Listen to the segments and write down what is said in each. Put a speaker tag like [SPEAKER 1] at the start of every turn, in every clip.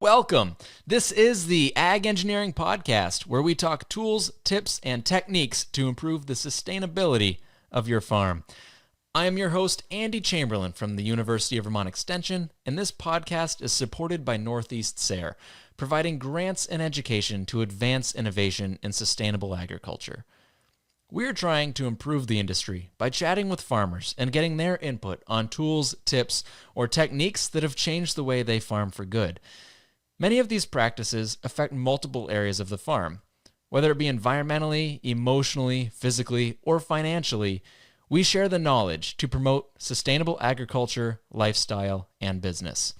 [SPEAKER 1] Welcome. This is the Ag Engineering Podcast, where we talk tools, tips, and techniques to improve the sustainability of your farm. I am your host, Andy Chamberlain from the University of Vermont Extension, and this podcast is supported by Northeast SARE, providing grants and education to advance innovation in sustainable agriculture. We're trying to improve the industry by chatting with farmers and getting their input on tools, tips, or techniques that have changed the way they farm for good. Many of these practices affect multiple areas of the farm. Whether it be environmentally, emotionally, physically, or financially, we share the knowledge to promote sustainable agriculture, lifestyle, and business.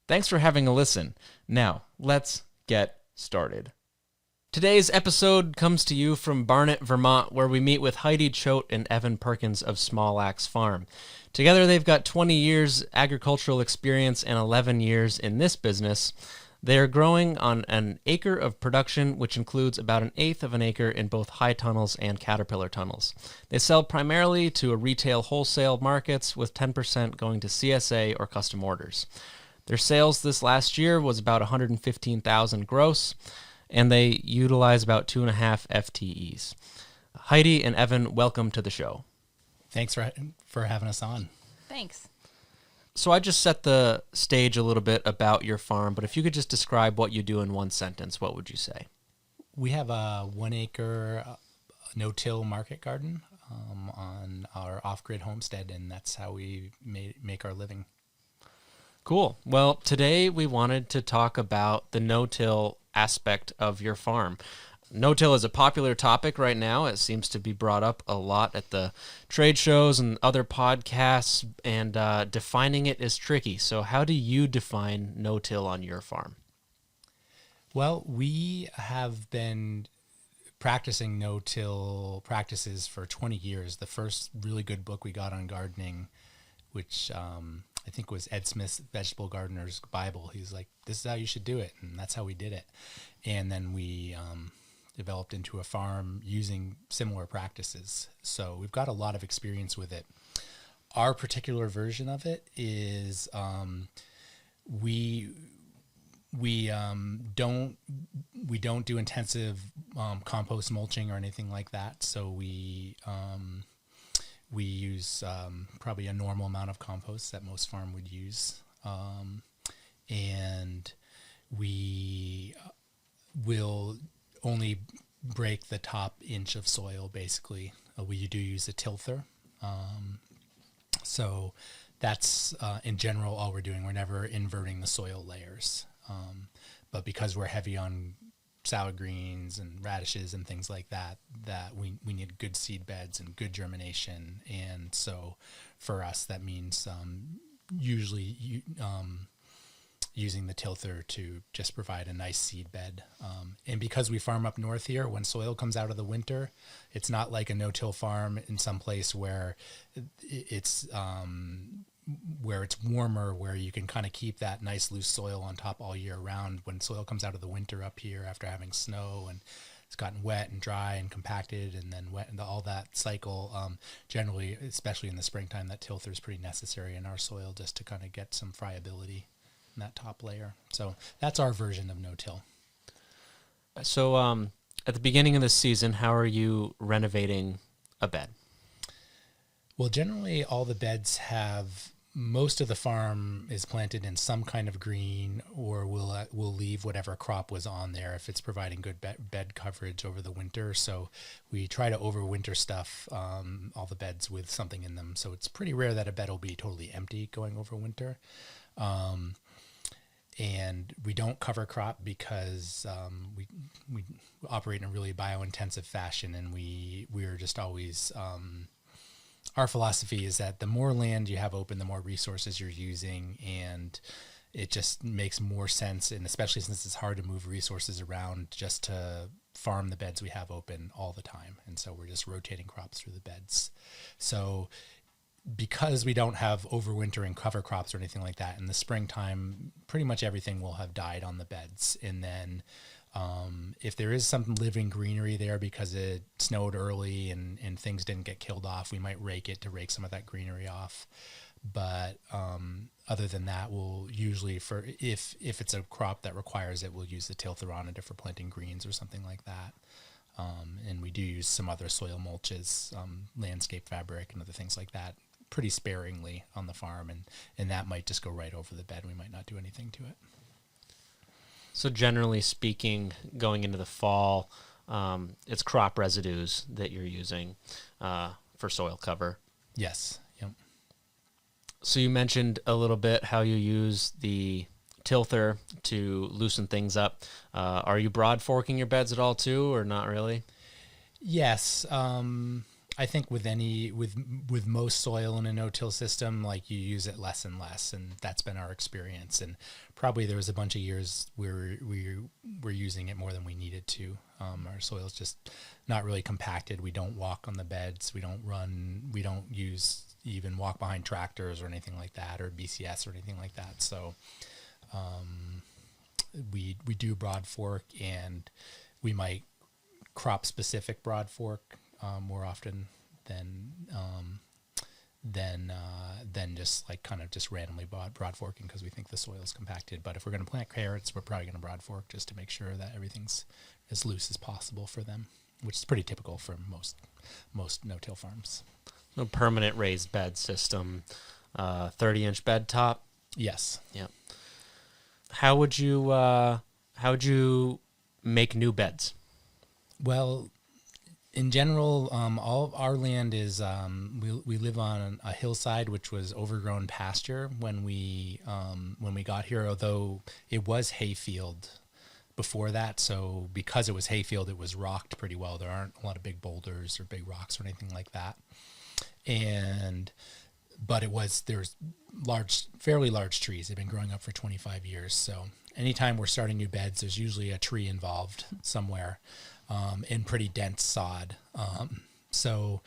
[SPEAKER 1] Thanks for having a listen. Now, let's get started. Today's episode comes to you from Barnet, Vermont, where we meet with Heidi Choate and Evan Perkins of Small Axe Farm. Together, they've got 20 years agricultural experience and 11 years in this business. They are growing on an acre of production, which includes about an eighth of an acre in both high tunnels and caterpillar tunnels. They sell primarily to retail wholesale markets, with 10% going to CSA or custom orders. Their sales this last year was about $115,000 gross, and they utilize about 2.5 FTEs. Heidi and Evan, welcome to the show.
[SPEAKER 2] Thanks for having us on.
[SPEAKER 3] Thanks.
[SPEAKER 1] So I just set the stage a little bit about your farm, but if you could just describe what you do in one sentence, what would you say?
[SPEAKER 2] We have a 1 acre no-till market garden on our off-grid homestead, and that's how we make our living.
[SPEAKER 1] Cool. Well, today we wanted to talk about the no-till aspect of your farm. No-till is a popular topic right now. It seems to be brought up a lot at the trade shows and other podcasts, and defining it is tricky. So how do you define no-till on your farm?
[SPEAKER 2] Well, we have been practicing no-till practices for 20 years. The first really good book we got on gardening, which I think was Ed Smith's Vegetable Gardener's Bible. He's like, this is how you should do it, and that's how we did it. And then we developed into a farm using similar practices. So we've got a lot of experience with it. Our particular version of it is we don't do intensive compost mulching or anything like that. So we use probably a normal amount of compost that most farm would use, and we will only break the top inch of soil, basically. We do use a tilther. So that's, in general, all we're doing. We're never inverting the soil layers. But because we're heavy on salad greens and radishes and things like that, we need good seed beds and good germination. And so for us, that means usually using the tilther to just provide a nice seed bed. And because we farm up north here, when soil comes out of the winter, it's not like a no-till farm in some place where it's warmer, where you can kind of keep that nice loose soil on top all year round. When soil comes out of the winter up here after having snow and it's gotten wet and dry and compacted and then wet and all that cycle, generally, especially in the springtime, that tilther is pretty necessary in our soil just to kind of get some friability in that top layer. So that's our version of no-till.
[SPEAKER 1] So at the beginning of the season, how are you renovating a bed?
[SPEAKER 2] Well, generally all the beds have, most of the farm is planted in some kind of green, or we'll leave whatever crop was on there if it's providing good bed coverage over the winter. So we try to overwinter stuff, all the beds with something in them. So it's pretty rare that a bed will be totally empty going over winter. And we don't cover crop because we operate in a really bio-intensive fashion, and we're just always our philosophy is that the more land you have open, the more resources you're using, and it just makes more sense, and especially since it's hard to move resources around, just to farm the beds we have open all the time. And so we're just rotating crops through the beds. So because we don't have overwintering cover crops or anything like that, in the springtime, pretty much everything will have died on the beds. And then if there is some living greenery there because it snowed early and things didn't get killed off, we might rake it to rake some of that greenery off. But other than that, we'll usually, for if it's a crop that requires it, we'll use the Tiltheron for planting greens or something like that. And we do use some other soil mulches, landscape fabric and other things like that pretty sparingly on the farm. And that might just go right over the bed. We might not do anything to it.
[SPEAKER 1] So generally speaking, going into the fall, it's crop residues that you're using for soil cover.
[SPEAKER 2] Yes. Yep.
[SPEAKER 1] So you mentioned a little bit how you use the tilther to loosen things up. Are you broad forking your beds at all too, or not really?
[SPEAKER 2] Yes. I think with most soil in a no-till system, like you use it less and less, and that's been our experience. And probably there was a bunch of years where we were using it more than we needed to. Our soil's just not really compacted. We don't walk on the beds. We don't run. We don't even walk behind tractors or anything like that, or BCS or anything like that. So we do broad fork, and we might crop specific broad fork more often than just like kind of just randomly broad forking because we think the soil is compacted. But if we're going to plant carrots, we're probably going to broad fork just to make sure that everything's as loose as possible for them, which is pretty typical for most no-till farms.
[SPEAKER 1] No permanent raised bed system, 30-inch bed top.
[SPEAKER 2] Yes.
[SPEAKER 1] Yep. How would you make new beds?
[SPEAKER 2] Well, in general, all of our land is we live on a hillside, which was overgrown pasture when we got here. Although it was hayfield before that, so because it was hayfield, it was rocked pretty well. There aren't a lot of big boulders or big rocks or anything like that. But there's fairly large trees. They've been growing up for 25 years. So anytime we're starting new beds, there's usually a tree involved somewhere. And pretty dense sod. So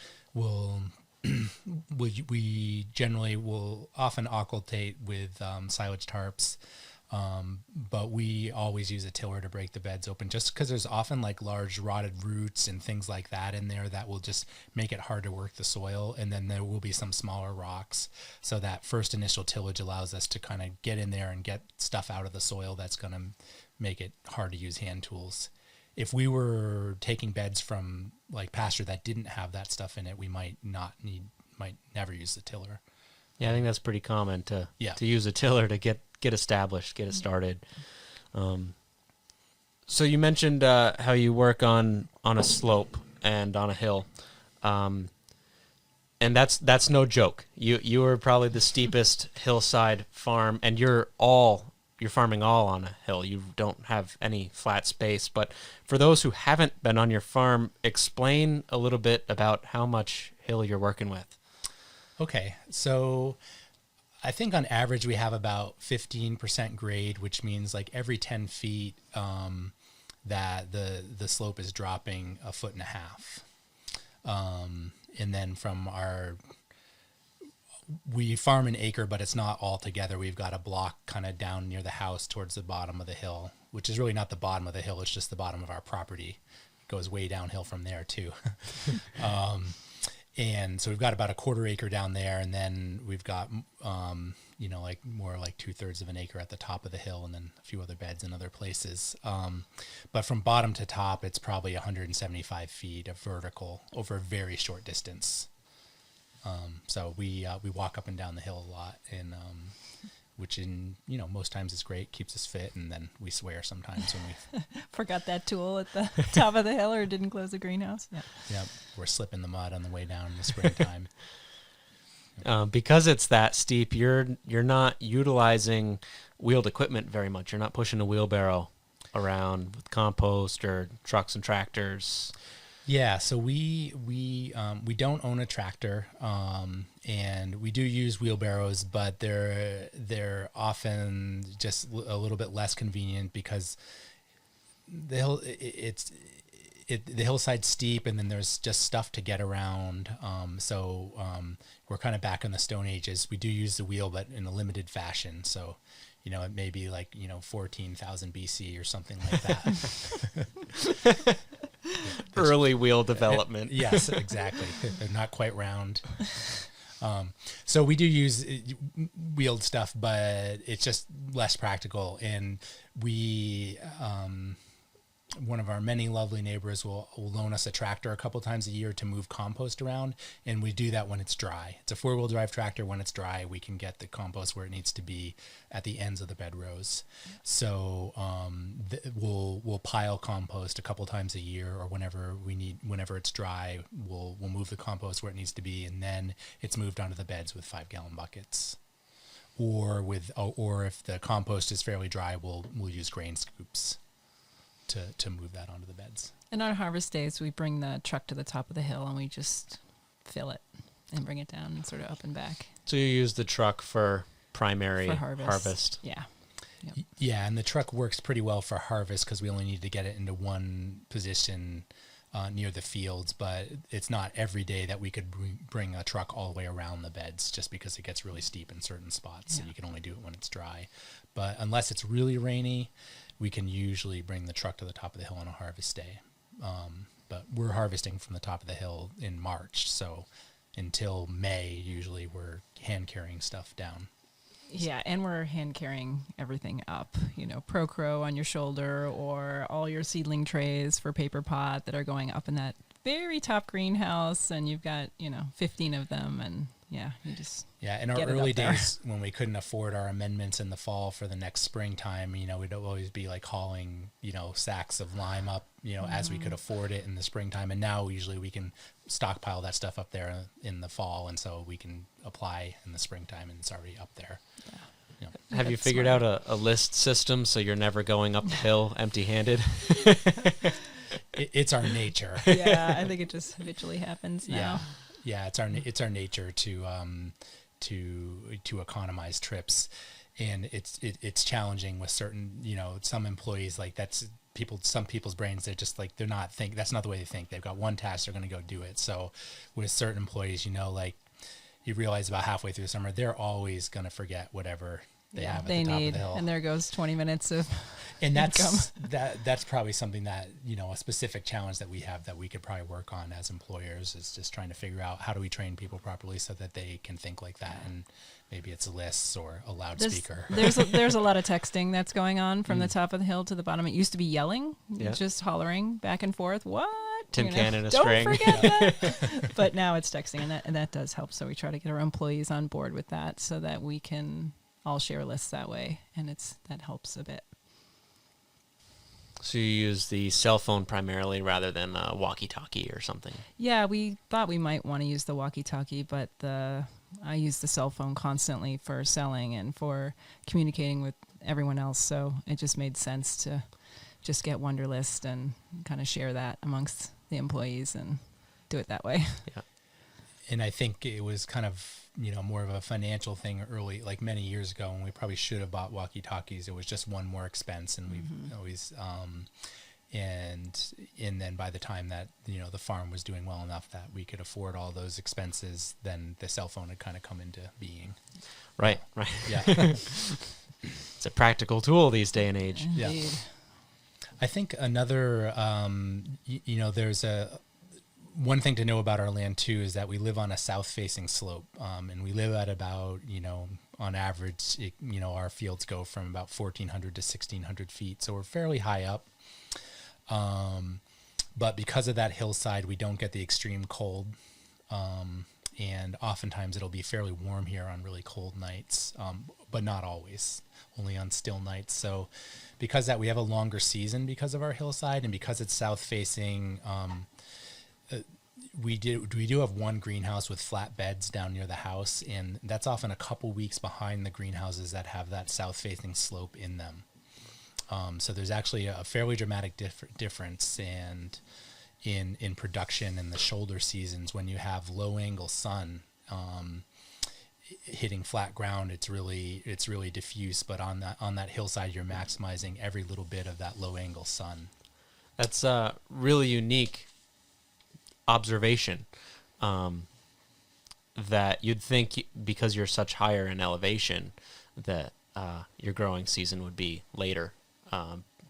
[SPEAKER 2] we generally will often occultate with silage tarps, but we always use a tiller to break the beds open just because there's often like large rotted roots and things like that in there that will just make it hard to work the soil. And then there will be some smaller rocks. So that first initial tillage allows us to kind of get in there and get stuff out of the soil that's going to make it hard to use hand tools. If we were taking beds from like pasture that didn't have that stuff in it, we might never use the tiller.
[SPEAKER 1] Yeah, I think that's pretty common to use a tiller to get established, get it started. So you mentioned how you work on a slope and on a hill, and that's no joke. You are probably the steepest hillside farm, and you're farming all on a hill. You don't have any flat space. But for those who haven't been on your farm, explain a little bit about how much hill you're working with.
[SPEAKER 2] Okay. So I think on average we have about 15% grade, which means like every 10 feet that the slope is dropping 1.5 feet. And then we farm an acre, but it's not all together. We've got a block kind of down near the house towards the bottom of the hill, which is really not the bottom of the hill. It's just the bottom of our property. It goes way downhill from there too. And so we've got about 1/4 acre down there. And then we've got, like more like 2/3 of an acre at the top of the hill, and then a few other beds in other places. But from bottom to top, it's probably 175 feet of vertical over a very short distance. So we walk up and down the hill a lot, and which most times is great, keeps us fit, and then we swear sometimes when we
[SPEAKER 3] forgot that tool at the top of the hill or didn't close the greenhouse.
[SPEAKER 2] Yeah, we're slipping the mud on the way down in the springtime.
[SPEAKER 1] Because it's that steep, you're not utilizing wheeled equipment very much. You're not pushing a wheelbarrow around with compost or trucks and tractors.
[SPEAKER 2] Yeah, so we don't own a tractor, and we do use wheelbarrows, but they're often just a little bit less convenient because the hillside's steep, and then there's just stuff to get around. So we're kind of back in the Stone Ages. We do use the wheel, but in a limited fashion. So it may be like 14,000 BC or something like that.
[SPEAKER 1] Early wheel development.
[SPEAKER 2] Yes, exactly. They're not quite round. So we do use wheeled stuff, but it's just less practical. And we, one of our many lovely neighbors will loan us a tractor a couple times a year to move compost around. And we do that when it's dry. It's a 4-wheel drive tractor. When it's dry, we can get the compost where it needs to be at the ends of the bed rows. So we'll pile compost a couple times a year, or whenever it's dry, we'll move the compost where it needs to be. And then it's moved onto the beds with 5-gallon buckets. Or if the compost is fairly dry, we'll use grain scoops to move that onto the beds.
[SPEAKER 3] And on harvest days, we bring the truck to the top of the hill and we just fill it and bring it down and sort of up and back.
[SPEAKER 1] So you use the truck for primary
[SPEAKER 3] For
[SPEAKER 1] harvest.
[SPEAKER 3] Yeah. Yep.
[SPEAKER 2] Yeah, and the truck works pretty well for harvest because we only need to get it into one position near the fields, but it's not every day that we could bring a truck all the way around the beds, just because it gets really steep in certain spots, and you can only do it when it's dry. But unless it's really rainy, we can usually bring the truck to the top of the hill on a harvest day. But we're harvesting from the top of the hill in March, so until May, usually we're hand carrying stuff down.
[SPEAKER 3] Yeah, and we're hand carrying everything up, Pro-Crow on your shoulder, or all your seedling trays for paper pot that are going up in that very top greenhouse, and you've got, 15 of them, and you just
[SPEAKER 2] in our early days when we couldn't afford our amendments in the fall for the next springtime, we'd always be like hauling, sacks of lime up, as we could afford it in the springtime. And now usually we can stockpile that stuff up there in the fall, and so we can apply in the springtime and it's already up there.
[SPEAKER 3] Yeah.
[SPEAKER 1] Have you figured out a list system so you're never going up the hill empty-handed?
[SPEAKER 2] It's our nature.
[SPEAKER 3] Yeah, I think it just habitually happens now.
[SPEAKER 2] Yeah, it's our nature to economize trips, and it's challenging with certain, some employees, like some people's brains, that's not the way they think. They've got one task, they're going to go do it. So with certain employees, like you realize about halfway through the summer, they're always going to forget whatever they have at the top of the hill.
[SPEAKER 3] And there goes 20 minutes of
[SPEAKER 2] and
[SPEAKER 3] income.
[SPEAKER 2] that's probably something that, a specific challenge that we have that we could probably work on as employers, is just trying to figure out how do we train people properly so that they can think like that. And maybe it's lists or a loudspeaker.
[SPEAKER 3] There's a lot of texting that's going on from the top of the hill to the bottom. It used to be yelling, just hollering back and forth. What?
[SPEAKER 1] Tin can and a
[SPEAKER 3] don't
[SPEAKER 1] string.
[SPEAKER 3] Forget that. But now it's texting, and that does help. So we try to get our employees on board with that so that we can all share lists that way, and that helps a bit.
[SPEAKER 1] So you use the cell phone primarily rather than a walkie-talkie or something?
[SPEAKER 3] Yeah, we thought we might want to use the walkie-talkie, but I use the cell phone constantly for selling and for communicating with everyone else, so it just made sense to just get Wunderlist and kind of share that amongst the employees and do it that way.
[SPEAKER 1] Yeah.
[SPEAKER 2] And I think it was kind of, more of a financial thing early, like many years ago, when we probably should have bought walkie-talkies. It was just one more expense, and we've always, and then by the time that, the farm was doing well enough that we could afford all those expenses, then the cell phone had kind of come into being.
[SPEAKER 1] Right.
[SPEAKER 2] Yeah.
[SPEAKER 1] It's a practical tool these day and age.
[SPEAKER 3] Indeed.
[SPEAKER 2] Yeah. I think another, there's one thing to know about our land too is that we live on a south-facing slope, and we live at about, on average, our fields go from about 1,400 to 1,600 feet, so we're fairly high up. But because of that hillside, we don't get the extreme cold, and oftentimes it'll be fairly warm here on really cold nights, but not always, only on still nights. So because that, we have a longer season because of our hillside, and because it's south-facing, we do have one greenhouse with flat beds down near the house, and that's often a couple weeks behind the greenhouses that have that south-facing slope in them. So there's actually a fairly dramatic difference in production in the shoulder seasons when you have low-angle sun hitting flat ground. It's really diffuse, but on that hillside, you're maximizing every little bit of that low-angle sun.
[SPEAKER 1] That's a really unique observation, that you'd think because you're such higher in elevation that your growing season would be later,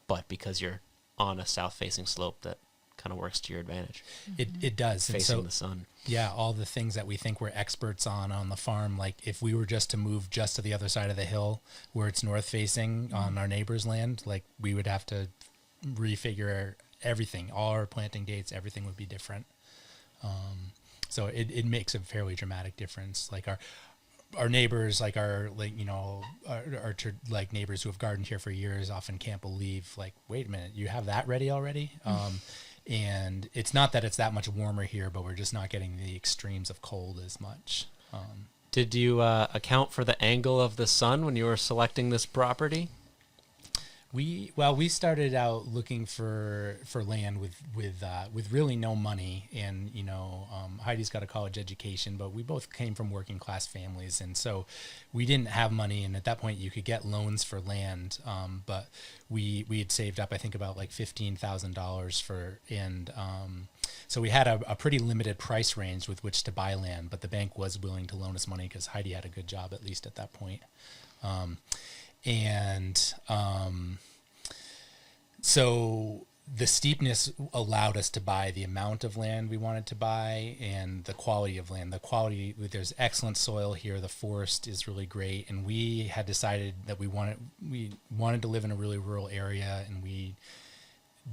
[SPEAKER 1] but because you're on a south-facing slope, that kind of works to your advantage.
[SPEAKER 2] It does.
[SPEAKER 1] Facing
[SPEAKER 2] and so,
[SPEAKER 1] the sun.
[SPEAKER 2] Yeah, all the things that we think we're experts on the farm, like if we were just to move just to the other side of the hill where it's north facing on our neighbor's land, like we would have to refigure everything, all our planting dates, everything would be different. So it makes a fairly dramatic difference. Like our neighbors, like our neighbors who have gardened here for years often can't believe, like, wait a minute, you have that ready already? And it's not that it's that much warmer here, but we're just not getting the extremes of cold as much.
[SPEAKER 1] Did you account for the angle of the sun when you were selecting this property?
[SPEAKER 2] We started out looking for land with really no money, and Heidi's got a college education, but we both came from working class families, and so we didn't have money. And at that point, you could get loans for land, but we had saved up, I think, about like $15,000 for, and so we had a pretty limited price range with which to buy land, but the bank was willing to loan us money because Heidi had a good job, at least at that point. So the steepness allowed us to buy the amount of land we wanted to buy and the quality of land. The quality, there's excellent soil here. The forest is really great. And we had decided that we wanted to live in a really rural area, and we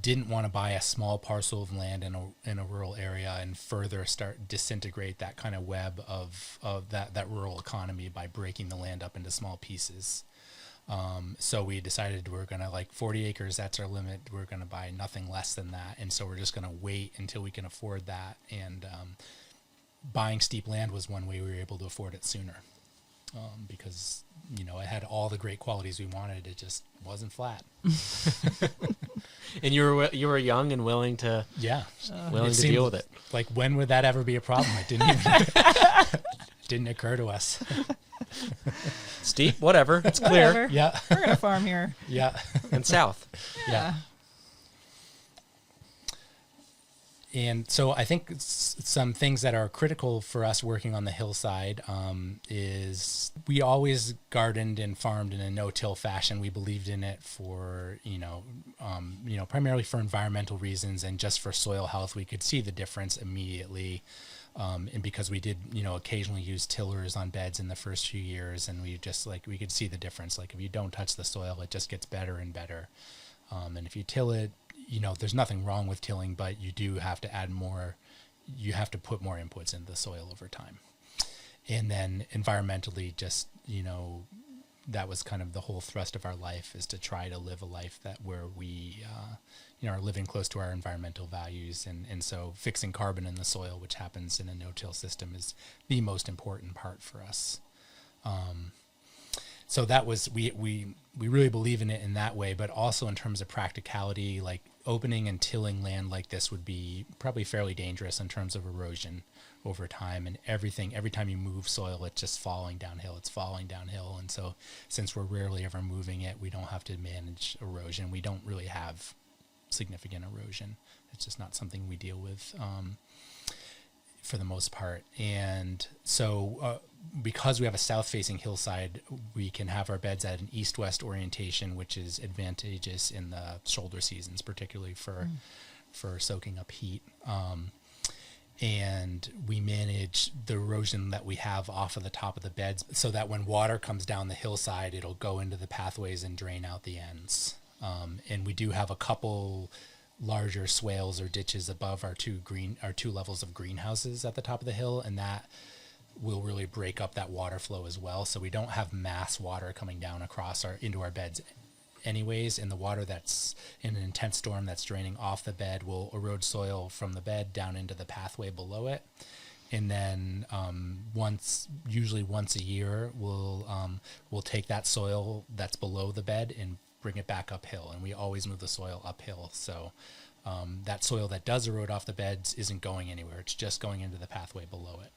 [SPEAKER 2] didn't want to buy a small parcel of land in a rural area and further start disintegrate that kind of web of that rural economy by breaking the land up into small pieces. So we decided we're going to, like, 40 acres, that's our limit. We're going to buy nothing less than that. And so we're just going to wait until we can afford that. And buying steep land was one way we were able to afford it sooner, because, it had all the great qualities we wanted. It just wasn't flat.
[SPEAKER 1] And you were young and willing to deal with it.
[SPEAKER 2] Like, when would that ever be a problem? It didn't didn't occur to us.
[SPEAKER 1] Steep, whatever. It's clear.
[SPEAKER 3] Whatever.
[SPEAKER 2] Yeah.
[SPEAKER 3] We're going to farm here.
[SPEAKER 2] Yeah.
[SPEAKER 1] And south.
[SPEAKER 3] Yeah.
[SPEAKER 2] And so I think some things that are critical for us working on the hillside is we always gardened and farmed in a no-till fashion. We believed in it for, primarily for environmental reasons and just for soil health. We could see the difference immediately. And because we did, occasionally use tillers on beds in the first few years, and we could see the difference. Like, if you don't touch the soil, it just gets better and better. And if you till it, there's nothing wrong with tilling, but you do have to add more, you have to put more inputs into the soil over time. And then environmentally, just, that was kind of the whole thrust of our life, is to try to live a life where we, are living close to our environmental values. And so fixing carbon in the soil, which happens in a no-till system, is the most important part for us. So that was, we really believe in it in that way, but also in terms of practicality, like opening and tilling land like this would be probably fairly dangerous in terms of erosion over time, and every time you move soil, it's just falling downhill. And so since we're rarely ever moving it, we don't have to manage erosion. We don't really have significant erosion. It's just not something we deal with for the most part. And so because we have a south-facing hillside, we can have our beds at an east-west orientation, which is advantageous in the shoulder seasons, particularly for soaking up heat. And we manage the erosion that we have off of the top of the beds so that when water comes down the hillside, it'll go into the pathways and drain out the ends. And we do have a couple larger swales or ditches above our two levels of greenhouses at the top of the hill, and that will really break up that water flow as well. So we don't have mass water coming down into our beds anyways, and the water that's in an intense storm that's draining off the bed will erode soil from the bed down into the pathway below it. And then usually once a year, we'll take that soil that's below the bed and bring it back uphill, and we always move the soil uphill. So that soil that does erode off the beds isn't going anywhere. It's just going into the pathway below it.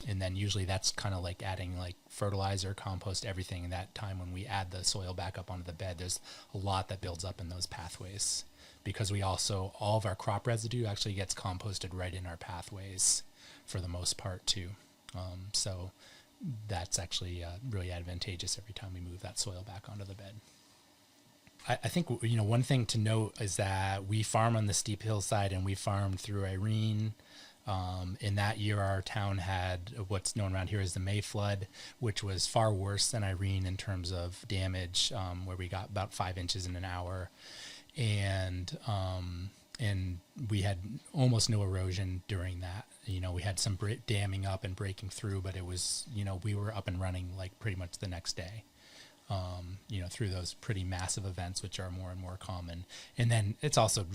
[SPEAKER 2] And then usually that's kind of like adding like fertilizer, compost, everything. In that time when we add the soil back up onto the bed, there's a lot that builds up in those pathways, because all of our crop residue actually gets composted right in our pathways for the most part too. So that's actually really advantageous every time we move that soil back onto the bed. I think, one thing to note is that we farm on the steep hillside, and we farmed through Irene. In that year, our town had what's known around here as the May flood, which was far worse than Irene in terms of damage, where we got about 5 inches in an hour. And we had almost no erosion during that. We had some damming up and breaking through, but it was, we were up and running like pretty much the next day. Through those pretty massive events, which are more and more common. And then it's also,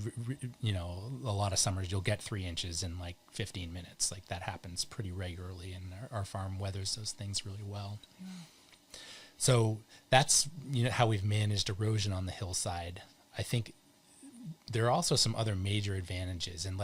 [SPEAKER 2] a lot of summers you'll get 3 inches in like 15 minutes. Like that happens pretty regularly, and our farm weathers those things really well. Yeah. So that's, how we've managed erosion on the hillside. I think there are also some other major advantages. And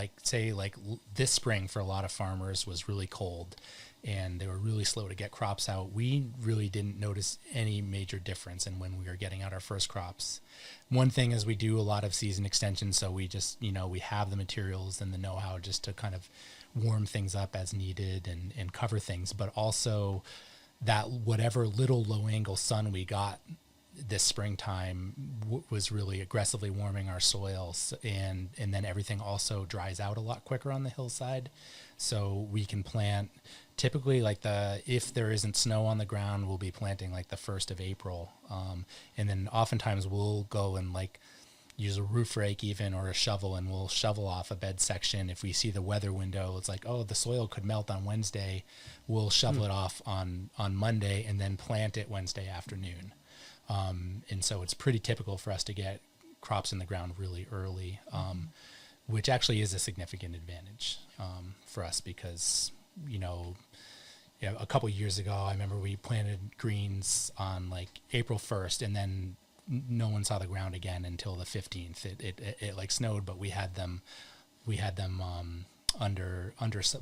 [SPEAKER 2] this spring for a lot of farmers was really cold, and they were really slow to get crops out. We really didn't notice any major difference in when we were getting out our first crops. One thing is we do a lot of season extensions, so we just, we have the materials and the know-how just to kind of warm things up as needed and cover things, but also that whatever little low-angle sun we got this springtime was really aggressively warming our soils, and then everything also dries out a lot quicker on the hillside. So we can plant typically if there isn't snow on the ground, we'll be planting like the 1st of April. And then oftentimes we'll go and use a roof rake even, or a shovel, and we'll shovel off a bed section. If we see the weather window, it's like, oh, the soil could melt on Wednesday. We'll shovel it off on Monday and then plant it Wednesday afternoon. And so it's pretty typical for us to get crops in the ground really early, which actually is a significant advantage for us because, a couple of years ago, I remember we planted greens on April 1st, and then no one saw the ground again until the 15th. It snowed, but we had them under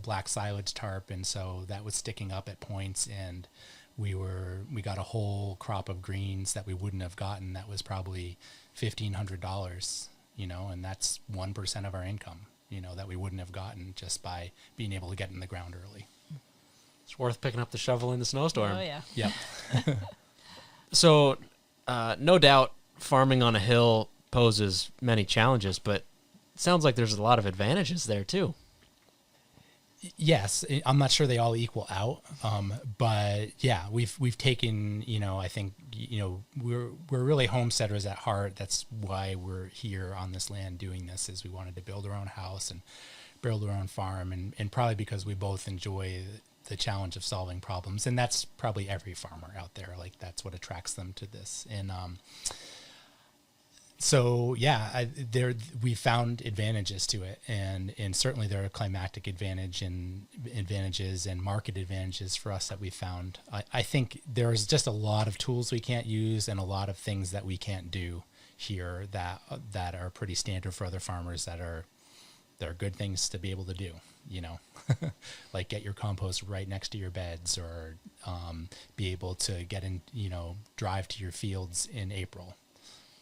[SPEAKER 2] black silage tarp, and so that was sticking up at points, and we got a whole crop of greens that we wouldn't have gotten. That was probably $1,500, and that's 1% of our income, that we wouldn't have gotten just by being able to get in the ground early.
[SPEAKER 4] It's worth picking up the shovel in the snowstorm.
[SPEAKER 3] Oh, yeah.
[SPEAKER 2] Yep.
[SPEAKER 1] So, no doubt farming on a hill poses many challenges, but it sounds like there's a lot of advantages there too.
[SPEAKER 2] Yes, I'm not sure they all equal out, but yeah, we've taken, I think, we're really homesteaders at heart. That's why we're here on this land doing this, is we wanted to build our own house and build our own farm, and probably because we both enjoy the challenge of solving problems, and that's probably every farmer out there. That's what attracts them to this, and so yeah, we found advantages to it, and certainly there are climatic advantages and market advantages for us that we found. I think there's just a lot of tools we can't use and a lot of things that we can't do here that are pretty standard for other farmers that are good things to be able to do. Like get your compost right next to your beds, or be able to get in, drive to your fields in April.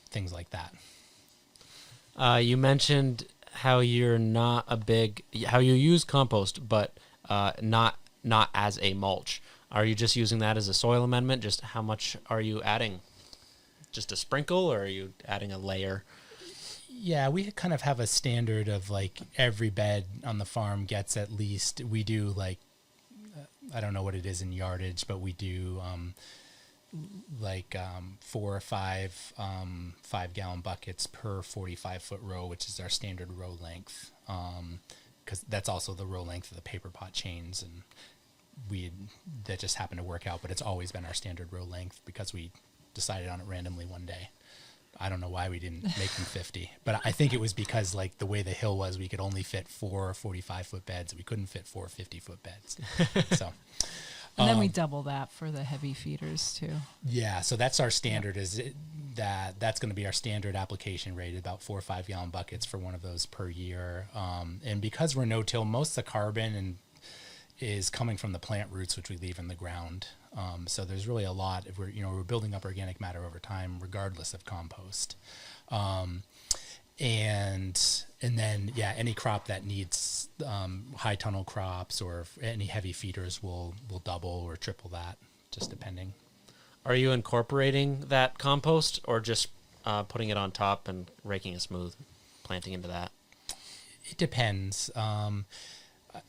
[SPEAKER 2] Things like that.
[SPEAKER 1] You mentioned how you're how you use compost, but not as a mulch. Are you just using that as a soil amendment? Just how much are you adding? Just a sprinkle, or are you adding a layer?
[SPEAKER 2] Yeah, we kind of have a standard of every bed on the farm gets at least, we do I don't know what it is in yardage, but we do 4 or 5 5-gallon buckets per 45-foot row, which is our standard row length, because that's also the row length of the paper pot chains, and that just happened to work out, but it's always been our standard row length because we decided on it randomly one day. I don't know why we didn't make them 50, but I think it was because the way the hill was, we could only fit 4 45-foot beds. We couldn't fit 4 50-foot beds. So,
[SPEAKER 3] and then we double that for the heavy feeders too.
[SPEAKER 2] Yeah. So that's our standard, that's going to be our standard application rate, about 4 or 5-gallon buckets for one of those per year. And because we're no-till, most of the carbon is coming from the plant roots, which we leave in the ground. So there's really a lot. We're building up organic matter over time, regardless of compost. And then any crop that needs high tunnel crops or any heavy feeders will double or triple that, just depending.
[SPEAKER 1] Are you incorporating that compost, or just
[SPEAKER 4] putting it on top and raking it smooth, planting into that?
[SPEAKER 2] It depends.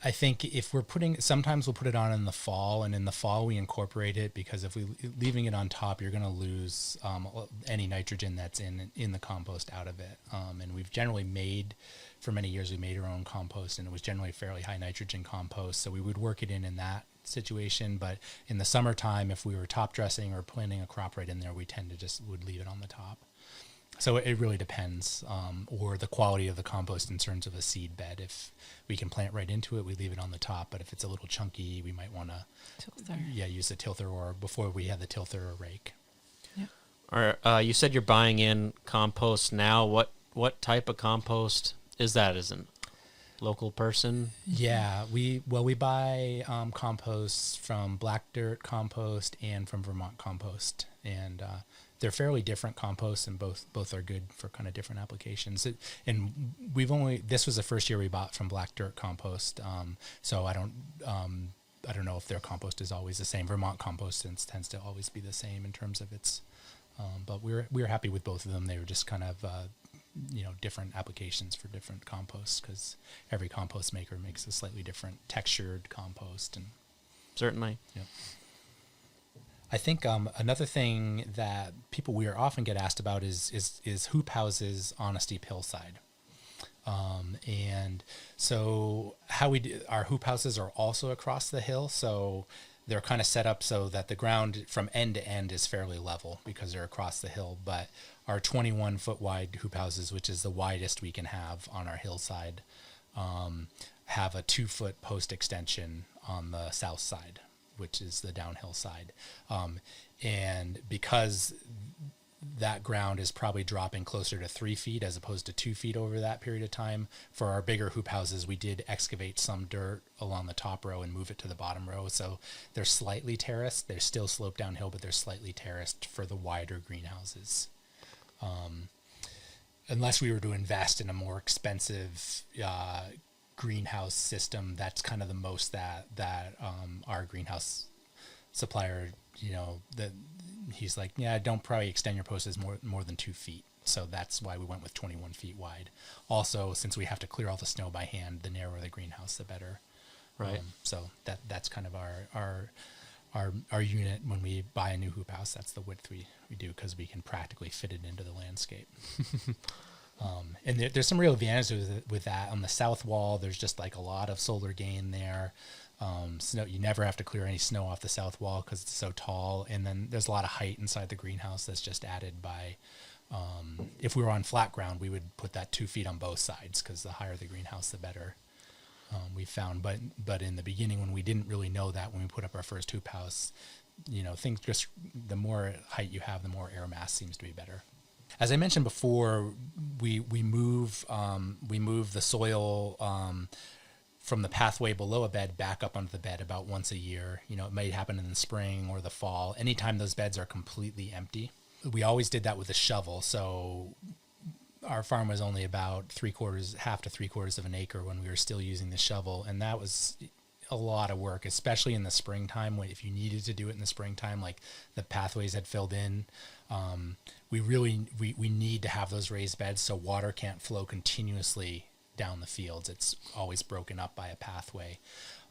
[SPEAKER 2] I think if we're sometimes we'll put it on in the fall, and in the fall we incorporate it, because if we leaving it on top, you're going to lose any nitrogen that's in the compost out of it. And we've generally for many years, we made our own compost, and it was generally fairly high nitrogen compost. So we would work it in that situation. But in the summertime, if we were top dressing or planting a crop right in there, we tend to would leave it on the top. So it really depends, or the quality of the compost in terms of a seed bed. If we can plant right into it, we leave it on the top. But if it's a little chunky, we might want to use the tilther, or before we have the tilther or rake.
[SPEAKER 3] Yeah.
[SPEAKER 2] You
[SPEAKER 4] said you're buying in compost now. What type of compost is that? Is it local person?
[SPEAKER 2] Yeah, we buy compost from Black Dirt Compost and from Vermont Compost, and they're fairly different composts, and both are good for kind of different applications. And this was the first year we bought from Black Dirt Compost, so I don't know if their compost is always the same. Vermont Compost tends to always be the same in terms of its, but we were happy with both of them. They were just kind of different applications for different composts, because every compost maker makes a slightly different textured compost. And
[SPEAKER 4] certainly,
[SPEAKER 2] yeah. I think another thing that we often get asked about is hoop houses on a steep hillside. And so our hoop houses are also across the hill, so they're kind of set up so that the ground from end to end is fairly level because they're across the hill. But our 21-foot wide hoop houses, which is the widest we can have on our hillside, have a 2-foot post extension on the south side, which is the downhill side. And because that ground is probably dropping closer to 3 feet as opposed to 2 feet over that period of time, for our bigger hoop houses, we did excavate some dirt along the top row and move it to the bottom row. So they're slightly terraced. They're still sloped downhill, but they're slightly terraced for the wider greenhouses. Unless we were to invest in a more expensive greenhouse system, that's kind of the most that our greenhouse supplier, that he's like, yeah, don't probably extend your posts more than 2 feet. So that's why we went with 21 feet wide. Also, since we have to clear all the snow by hand, the narrower the greenhouse, the better.
[SPEAKER 4] Right.
[SPEAKER 2] So that's kind of our unit when we buy a new hoop house. That's the width we do, because we can practically fit it into the landscape. And there's some real advantages with that. On the south wall, there's just like a lot of solar gain there. Snow, you never have to clear any snow off the south wall because it's so tall. And then there's a lot of height inside the greenhouse that's just added by, if we were on flat ground, we would put that 2 feet on both sides, because the higher the greenhouse, the better. We found, but in the beginning, when we didn't really know that, when we put up our first hoop house, things just, the more height you have, the more air mass seems to be better. As I mentioned before, we move the soil from the pathway below a bed back up onto the bed about once a year. It may happen in the spring or the fall, anytime those beds are completely empty. We always did that with a shovel. So our farm was only about half to 3/4 of an acre when we were still using the shovel. And that was a lot of work, especially in the springtime, if you needed to do it in the springtime, like the pathways had filled in. We need to have those raised beds so water can't flow continuously down the fields. It's always broken up by a pathway.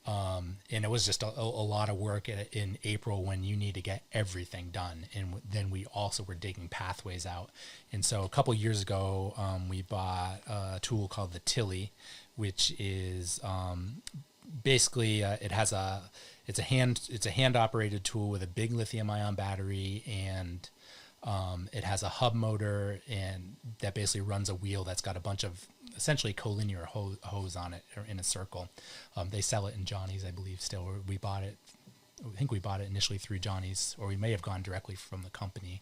[SPEAKER 2] And it was just a lot of work in April when you need to get everything done. And then we also were digging pathways out. And so a couple of years ago, we bought a tool called the Tilly, which is basically it's a hand operated tool with a big lithium ion battery, and it has a hub motor, and that basically runs a wheel that's got a bunch of essentially collinear hose on it, or in a circle. They sell it in Johnny's, I believe, still. I think we bought it initially through Johnny's, or we may have gone directly from the company.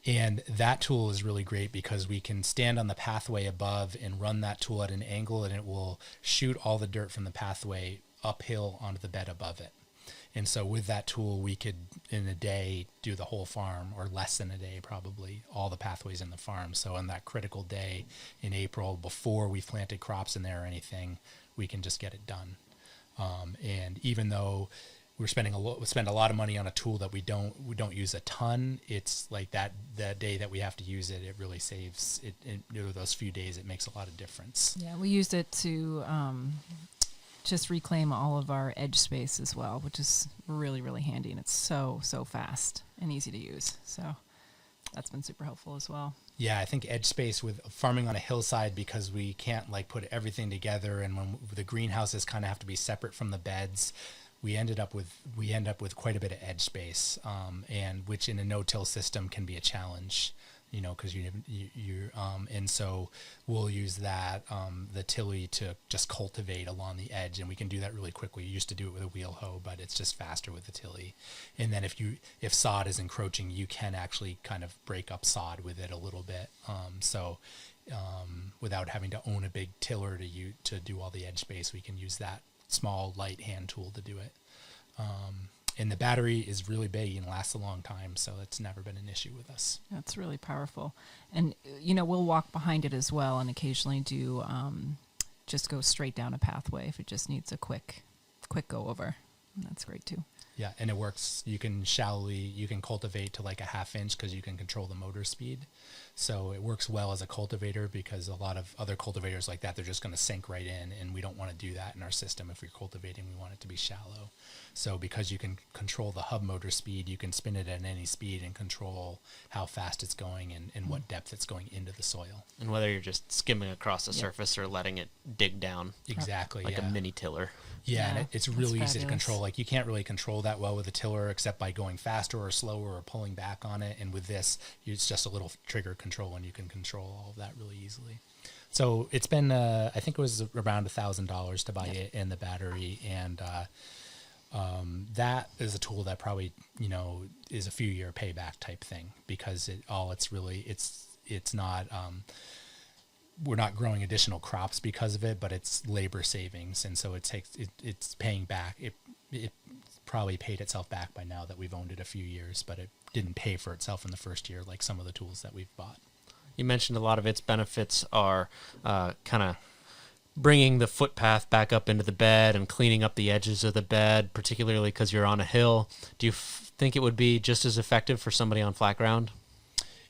[SPEAKER 2] And that tool is really great because we can stand on the pathway above and run that tool at an angle, and it will shoot all the dirt from the pathway uphill onto the bed above it. And so with that tool, we could, in a day, do the whole farm, or less than a day probably, all the pathways in the farm. So on that critical day in April, before we've planted crops in there or anything, we can just get it done. And even though we spend a lot of money on a tool that we don't use a ton. It's like that day that we have to use it, it really saves it. Those few days, it makes a lot of difference.
[SPEAKER 3] Yeah, we used it to just reclaim all of our edge space as well, which is really, really handy, and it's so fast and easy to use. So that's been super helpful as well.
[SPEAKER 2] Yeah, I think edge space with farming on a hillside, because we can't like put everything together, and when the greenhouses kind of have to be separate from the beds, we end up with quite a bit of edge space, and which in a no-till system can be a challenge, you know, because and so we'll use that the tilly to just cultivate along the edge, and we can do that really quickly. We used to do it with a wheel hoe, but it's just faster with the tilly. And then if sod is encroaching, you can actually kind of break up sod with it a little bit. Without having to own a big tiller to do all the edge space, we can use that small light hand tool to do it. And the battery is really big and lasts a long time, so it's never been an issue with us.
[SPEAKER 3] That's really powerful. And, you know, we'll walk behind it as well and occasionally do just go straight down a pathway if it just needs a quick go over. And that's great too.
[SPEAKER 2] Yeah, and it works. You can cultivate to like a 1/2 inch because you can control the motor speed. So it works well as a cultivator, because a lot of other cultivators like that, they're just going to sink right in, and we don't want to do that in our system. If we're cultivating, we want it to be shallow. So because you can control the hub motor speed, you can spin it at any speed and control how fast it's going and what depth it's going into the soil.
[SPEAKER 4] And whether you're just skimming across the surface or letting it dig down.
[SPEAKER 2] Exactly,
[SPEAKER 4] like a mini tiller.
[SPEAKER 2] Yeah, and it's really easy to
[SPEAKER 3] fabulous.
[SPEAKER 2] control. Like, you can't really control that well with a tiller except by going faster or slower or pulling back on it. And with this, it's just a little trigger control, and you can control all of that really easily. So it's been, I think it was around $1,000 to buy it and the battery. And that is a tool that probably, you know, is a few year payback type thing, because it's not, we're not growing additional crops because of it, but it's labor savings. And so it's paying back. It probably paid itself back by now that we've owned it a few years, but it didn't pay for itself in the first year like some of the tools that we've bought.
[SPEAKER 4] You mentioned a lot of its benefits are kind of bringing the footpath back up into the bed and cleaning up the edges of the bed, particularly because you're on a hill. Do you think it would be just as effective for somebody on flat ground?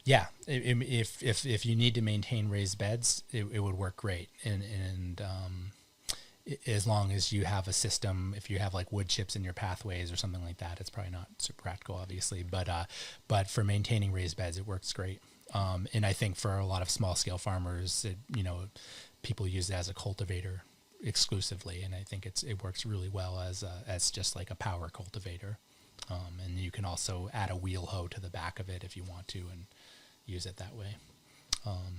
[SPEAKER 2] Yeah, if you need to maintain raised beds, it would work great. And as long as you have a system, if you have like wood chips in your pathways or something like that, it's probably not super practical, obviously. But for maintaining raised beds, it works great. And I think for a lot of small scale farmers, people use it as a cultivator exclusively, and I think it works really well as just like a power cultivator. And you can also add a wheel hoe to the back of it if you want to, and use it that way.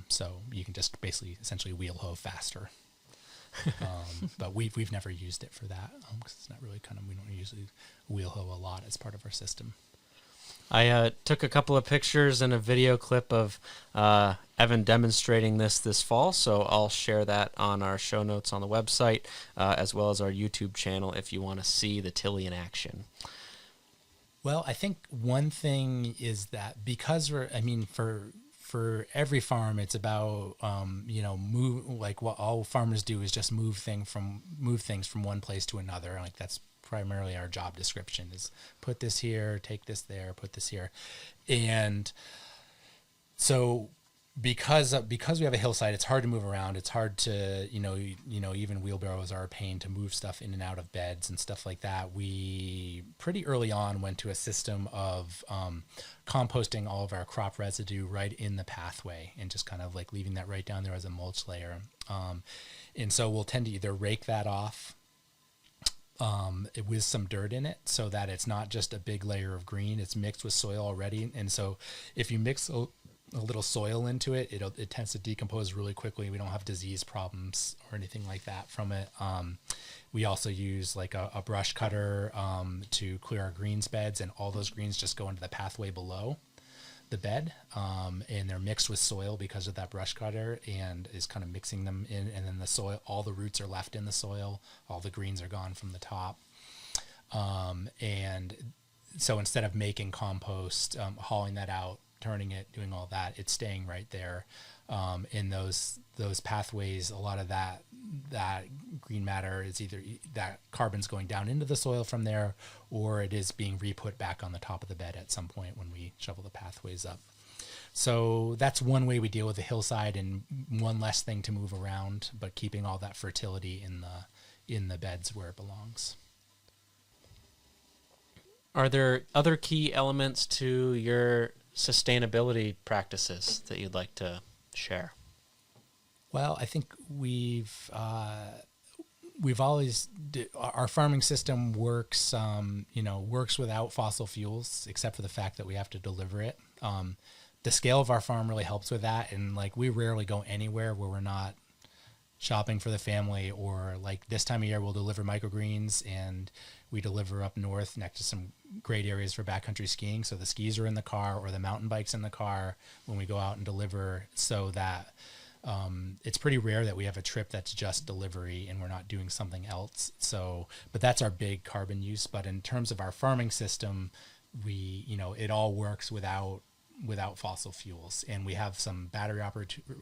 [SPEAKER 2] So you can just basically essentially wheel hoe faster. But we've never used it for that, because it's not really we don't usually wheel hoe a lot as part of our system.
[SPEAKER 4] I took a couple of pictures and a video clip of Evan demonstrating this fall, so I'll share that on our show notes on the website, as well as our YouTube channel if you want to see the tilly in action.
[SPEAKER 2] Well, I think one thing is that because for every farm, it's about move, like what all farmers do is just move things from one place to another. Like that's primarily our job description, is put this here, take this there, put this here. And so because we have a hillside, it's hard to move around. It's hard to, even wheelbarrows are a pain to move stuff in and out of beds and stuff like that. We pretty early on went to a system of composting all of our crop residue right in the pathway and just kind of like leaving that right down there as a mulch layer. And so we'll tend to either rake that off with some dirt in it, so that it's not just a big layer of green, it's mixed with soil already. And so if you mix a little soil into it, it tends to decompose really quickly. We don't have disease problems or anything like that from it. We also use like a brush cutter to clear our greens beds, and all those greens just go into the pathway below the bed, and they're mixed with soil because of that brush cutter, and is kind of mixing them in. And then the soil, all the roots are left in the soil, all the greens are gone from the top. And so instead of making compost, hauling that out, turning it, doing all that, it's staying right there. In those pathways, a lot of that green matter is either that carbon's going down into the soil from there, or it is being re-put back on the top of the bed at some point when we shovel the pathways up. So that's one way we deal with the hillside, and one less thing to move around, but keeping all that fertility in the beds where it belongs.
[SPEAKER 4] Are there other key elements to your sustainability practices that you'd like to share?
[SPEAKER 2] Well, I think we've always our farming system works works without fossil fuels, except for the fact that we have to deliver it. The scale of our farm really helps with that, and like we rarely go anywhere where we're not shopping for the family, or like this time of year we'll deliver microgreens, and we deliver up north next to some great areas for backcountry skiing. So the skis are in the car or the mountain bikes in the car when we go out and deliver, so that it's pretty rare that we have a trip that's just delivery and we're not doing something else. So, but that's our big carbon use. But in terms of our farming system, it all works without fossil fuels, and we have some battery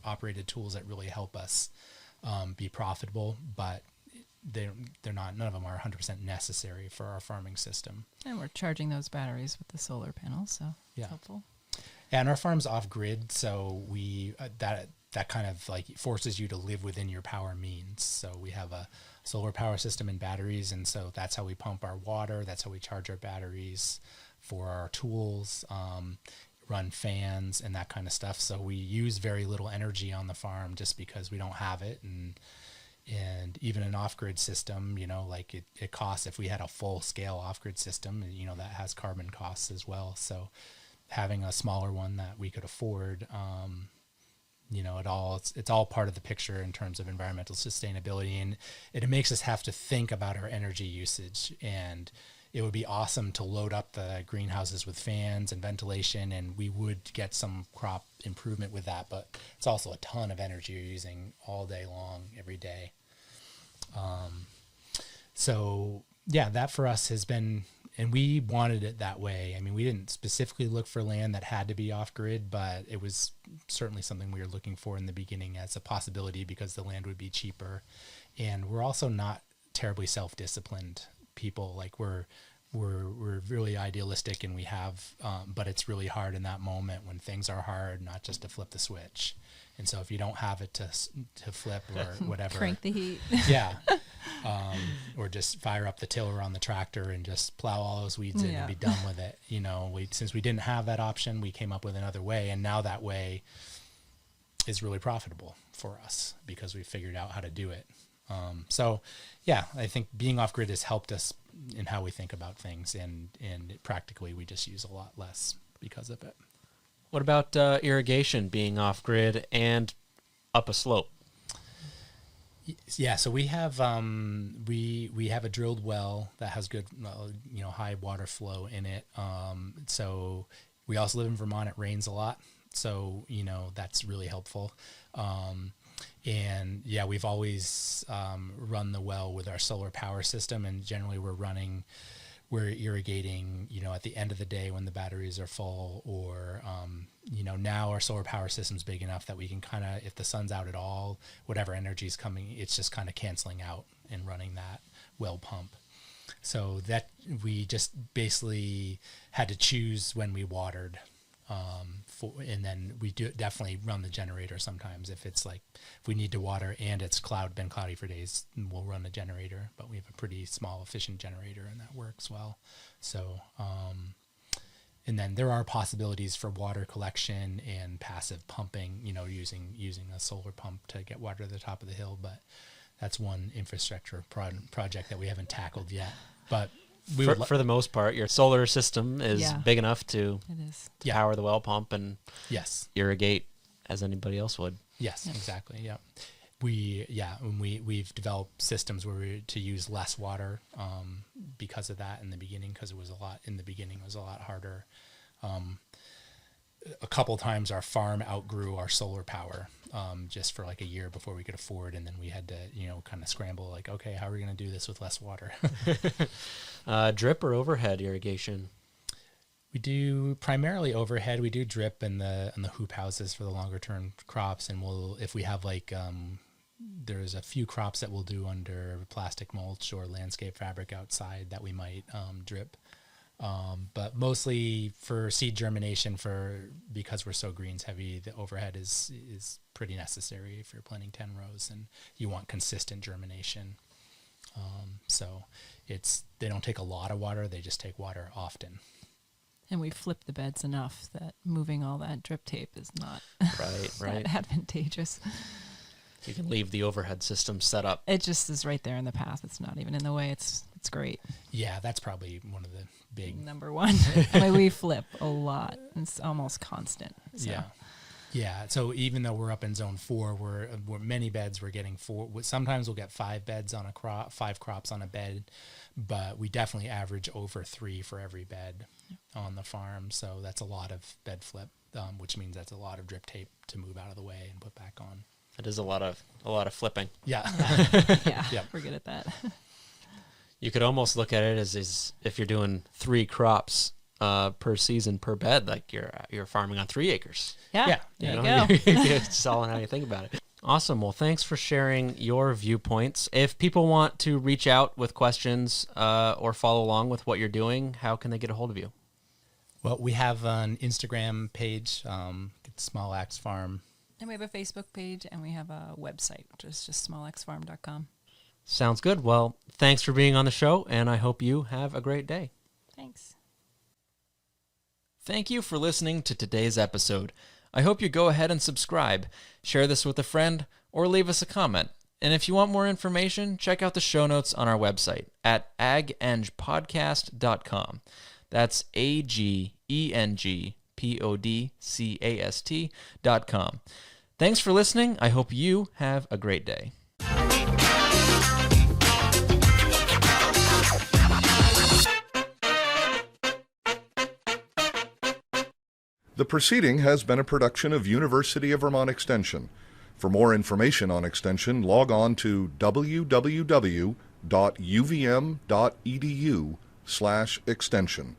[SPEAKER 2] operated tools that really help us be profitable, but they're not, none of them are 100% necessary for our farming system.
[SPEAKER 3] And we're charging those batteries with the solar panels, so it's helpful.
[SPEAKER 2] And our farm's off grid, so we that kind of like forces you to live within your power means. So we have a solar power system and batteries, and so that's how we pump our water, that's how we charge our batteries for our tools, run fans and that kind of stuff. So we use very little energy on the farm just because we don't have it. And even an off-grid system, like it costs, if we had a full-scale off-grid system, that has carbon costs as well. So having a smaller one that we could afford, it's all part of the picture in terms of environmental sustainability, and it makes us have to think about our energy usage. And it would be awesome to load up the greenhouses with fans and ventilation, and we would get some crop improvement with that, but it's also a ton of energy you're using all day long, every day. That for us has been, and we wanted it that way. I mean, we didn't specifically look for land that had to be off grid, but it was certainly something we were looking for in the beginning as a possibility because the land would be cheaper. And we're also not terribly self-disciplined people. Like we're really idealistic, and we have, but it's really hard in that moment when things are hard, not just to flip the switch. And so if you don't have it to flip or whatever,
[SPEAKER 3] crank the heat.
[SPEAKER 2] Yeah. Or just fire up the tiller on the tractor and just plow all those weeds in and be done with it. Since we didn't have that option, we came up with another way, and now that way is really profitable for us because we figured out how to do it. I think being off grid has helped us in how we think about things, and practically we just use a lot less because of it.
[SPEAKER 4] What about irrigation being off grid and up a slope?
[SPEAKER 2] Yeah, so we have we have a drilled well that has good high water flow in it. So we also live in Vermont. It rains a lot, so that's really helpful. And we've always run the well with our solar power system, and generally we're irrigating, at the end of the day when the batteries are full, or, now our solar power system's big enough that we can kind of, if the sun's out at all, whatever energy's coming, it's just kind of canceling out and running that well pump. So that we just basically had to choose when we watered. And then we do definitely run the generator sometimes if we need to water and it's been cloudy for days, we'll run a generator, but we have a pretty small efficient generator and that works well. So and then there are possibilities for water collection and passive pumping, using a solar pump to get water to the top of the hill, but that's one infrastructure project that we haven't tackled yet. But
[SPEAKER 4] for the most part, your solar system is big enough to power the well pump and irrigate as anybody else would.
[SPEAKER 2] Yes, exactly. Yeah, we've developed systems to use less water because of that in the beginning, because it was a lot harder. A couple times our farm outgrew our solar power just for like a year before we could afford, and then we had to kind of scramble, like, okay, how are we going to do this with less water?
[SPEAKER 4] Drip or overhead irrigation?
[SPEAKER 2] We do primarily overhead. We do drip in the hoop houses for the longer term crops, and if we have there's a few crops that we'll do under plastic mulch or landscape fabric outside that we might drip. But mostly for seed germination, because we're so greens heavy, the overhead is pretty necessary if you're planting 10 rows and you want consistent germination. So they don't take a lot of water; they just take water often.
[SPEAKER 3] And we flip the beds enough that moving all that drip tape is not
[SPEAKER 4] right.
[SPEAKER 3] that advantageous.
[SPEAKER 4] You can leave the overhead system set up.
[SPEAKER 3] It just is right there in the path. It's not even in the way. It's great.
[SPEAKER 2] Yeah, that's probably one of the big
[SPEAKER 3] number one. I mean, we flip a lot. It's almost constant. So.
[SPEAKER 2] Yeah. So even though we're up in zone 4, we're many beds. We're getting 4. Sometimes we'll get 5 beds on a crop, 5 crops on a bed, but we definitely average over 3 for every bed on the farm. So that's a lot of bed flip, which means that's a lot of drip tape to move out of the way and put back on.
[SPEAKER 4] It is a lot of flipping.
[SPEAKER 2] Yeah.
[SPEAKER 3] Yeah. We're good at that.
[SPEAKER 4] You could almost look at it as if you're doing 3 crops per season per bed, like you're farming on 3 acres.
[SPEAKER 3] Yeah. There you go.
[SPEAKER 4] It's all on how you think about it. Awesome. Well, thanks for sharing your viewpoints. If people want to reach out with questions or follow along with what you're doing, how can they get a hold of you?
[SPEAKER 2] Well, we have an Instagram page, Small Axe Farm.
[SPEAKER 3] And we have a Facebook page, and we have a website, which is just smallxfarm.com.
[SPEAKER 4] Sounds good. Well, thanks for being on the show, and I hope you have a great day.
[SPEAKER 3] Thanks.
[SPEAKER 1] Thank you for listening to today's episode. I hope you go ahead and subscribe, share this with a friend, or leave us a comment. And if you want more information, check out the show notes on our website at agengpodcast.com. That's agengpodcast.com. Thanks for listening. I hope you have a great day.
[SPEAKER 5] The proceeding has been a production of University of Vermont Extension. For more information on Extension, log on to www.uvm.edu/extension.